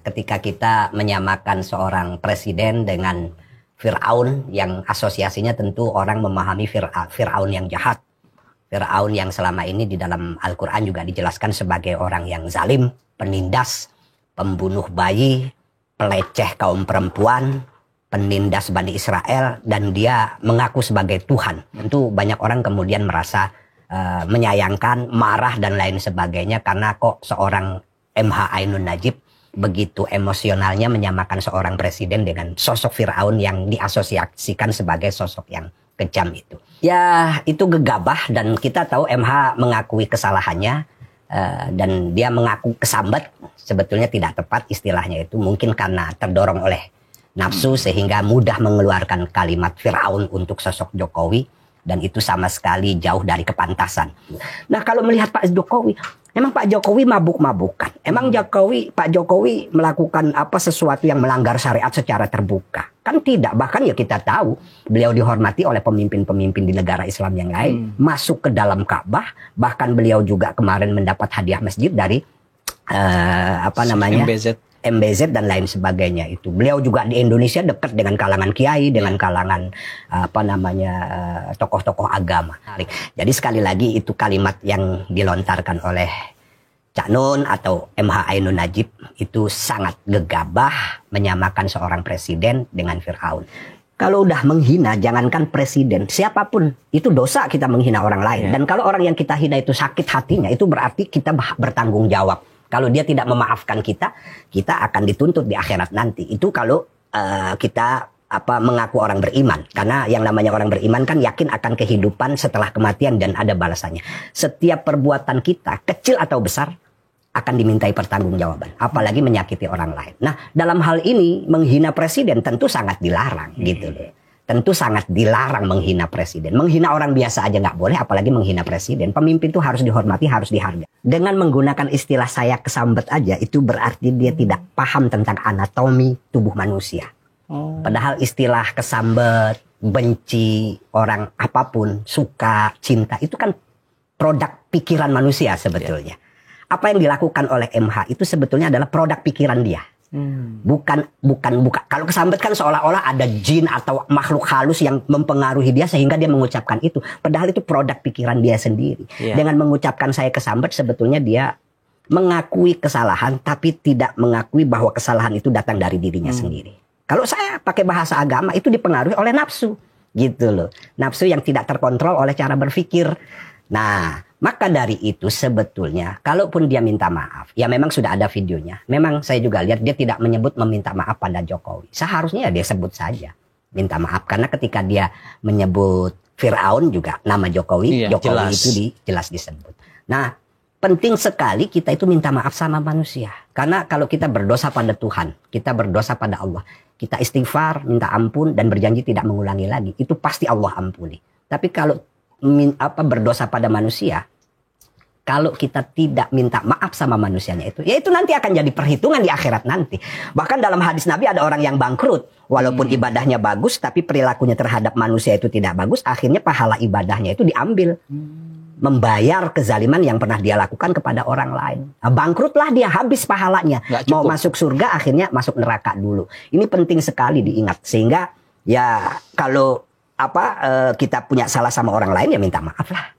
ketika kita menyamakan seorang presiden dengan Fir'aun, yang asosiasinya tentu orang memahami Fir'aun yang jahat. Fir'aun yang selama ini di dalam Al-Quran juga dijelaskan sebagai orang yang zalim, penindas, pembunuh bayi, peleceh kaum perempuan, penindas Bani Israel, dan dia mengaku sebagai Tuhan. Tentu banyak orang kemudian merasa menyayangkan, marah dan lain sebagainya, karena kok seorang MH Ainun Najib begitu emosionalnya menyamakan seorang presiden dengan sosok Fir'aun yang diasosiasikan sebagai sosok yang kejam itu. Ya, itu gegabah, dan kita tahu MH mengakui kesalahannya, dan dia mengaku kesambat. Sebetulnya tidak tepat istilahnya itu, mungkin karena terdorong oleh nafsu sehingga mudah mengeluarkan kalimat Fir'aun untuk sosok Jokowi, dan itu sama sekali jauh dari kepantasan. Nah, kalau melihat Pak Jokowi, emang Pak Jokowi mabuk-mabukan? Emang Pak Jokowi melakukan apa sesuatu yang melanggar syariat secara terbuka? Kan tidak. Bahkan ya kita tahu beliau dihormati oleh pemimpin-pemimpin di negara Islam yang lain, masuk ke dalam Ka'bah. Bahkan beliau juga kemarin mendapat hadiah masjid dari MBZ dan lain sebagainya itu. Beliau juga di Indonesia dekat dengan kalangan kiai, dengan kalangan tokoh-tokoh agama. Jadi sekali lagi itu kalimat yang dilontarkan oleh Cak Nun atau MH Ainun Najib itu sangat gegabah menyamakan seorang presiden dengan Fir'aun. Kalau udah menghina, jangankan presiden, siapapun, itu dosa kita menghina orang lain. Dan kalau orang yang kita hina itu sakit hatinya, itu berarti kita bertanggung jawab. Kalau dia tidak memaafkan kita, kita akan dituntut di akhirat nanti. Itu kalau kita mengaku orang beriman. Karena yang namanya orang beriman kan yakin akan kehidupan setelah kematian dan ada balasannya. Setiap perbuatan kita, kecil atau besar, akan dimintai pertanggungjawaban. Apalagi menyakiti orang lain. Nah, dalam hal ini menghina presiden tentu sangat dilarang gitu loh. Tentu sangat dilarang menghina presiden. Menghina orang biasa aja nggak boleh, apalagi menghina presiden. Pemimpin itu harus dihormati, harus dihargai. Dengan menggunakan istilah saya kesambet aja, itu berarti dia tidak paham tentang anatomi tubuh manusia. Padahal istilah kesambet, benci, orang apapun, suka, cinta, itu kan produk pikiran manusia sebetulnya. Apa yang dilakukan oleh MH itu sebetulnya adalah produk pikiran dia. Bukan. Kalau kesambet kan seolah-olah ada jin atau makhluk halus yang mempengaruhi dia sehingga dia mengucapkan itu. Padahal itu produk pikiran dia sendiri. Dengan mengucapkan saya kesambet, sebetulnya dia mengakui kesalahan tapi tidak mengakui bahwa kesalahan itu datang dari dirinya sendiri. Kalau saya pakai bahasa agama itu dipengaruhi oleh nafsu, gitu loh. Nafsu yang tidak terkontrol oleh cara berpikir. Nah, maka dari itu sebetulnya kalaupun dia minta maaf, ya memang sudah ada videonya. Memang saya juga lihat dia tidak menyebut meminta maaf pada Jokowi. Seharusnya ya dia sebut saja minta maaf. Karena ketika dia menyebut Fir'aun juga nama Jokowi, Jokowi jelas. Itu jelas disebut. Nah, penting sekali kita itu minta maaf sama manusia. Karena kalau kita berdosa pada Tuhan, kita berdosa pada Allah, kita istighfar, minta ampun dan berjanji tidak mengulangi lagi, itu pasti Allah ampuni. Tapi kalau berdosa pada manusia, kalau kita tidak minta maaf sama manusianya itu, ya itu nanti akan jadi perhitungan di akhirat nanti. Bahkan dalam hadis Nabi ada orang yang bangkrut, walaupun ibadahnya bagus, tapi perilakunya terhadap manusia itu tidak bagus, akhirnya pahala ibadahnya itu diambil. Membayar kezaliman yang pernah dia lakukan kepada orang lain. Nah, bangkrutlah dia, habis pahalanya. Mau masuk surga, akhirnya masuk neraka dulu. Ini penting sekali diingat. Sehingga ya kalau kita punya salah sama orang lain ya minta maaf lah.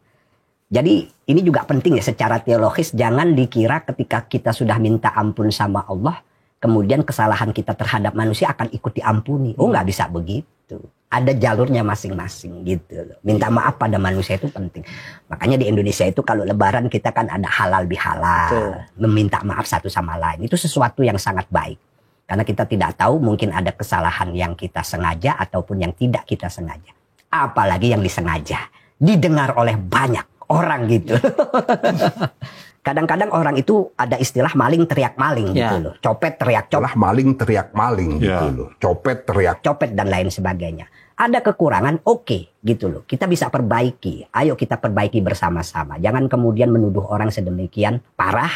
Jadi ini juga penting ya secara teologis. Jangan dikira ketika kita sudah minta ampun sama Allah, kemudian kesalahan kita terhadap manusia akan ikut diampuni. Oh, nggak bisa begitu. Ada jalurnya masing-masing gitu loh. Minta maaf pada manusia itu penting. Makanya di Indonesia itu kalau lebaran kita kan ada halal bihalal. Meminta maaf satu sama lain. Itu sesuatu yang sangat baik. Karena kita tidak tahu mungkin ada kesalahan yang kita sengaja ataupun yang tidak kita sengaja. Apalagi yang disengaja. Didengar oleh banyak orang gitu. Kadang-kadang orang itu ada istilah maling teriak maling gitu loh. Copet teriak copet. Maling teriak maling gitu loh. Copet teriak copet dan lain sebagainya. Ada kekurangan, oke, gitu loh. Kita bisa perbaiki. Ayo kita perbaiki bersama-sama. Jangan kemudian menuduh orang sedemikian parah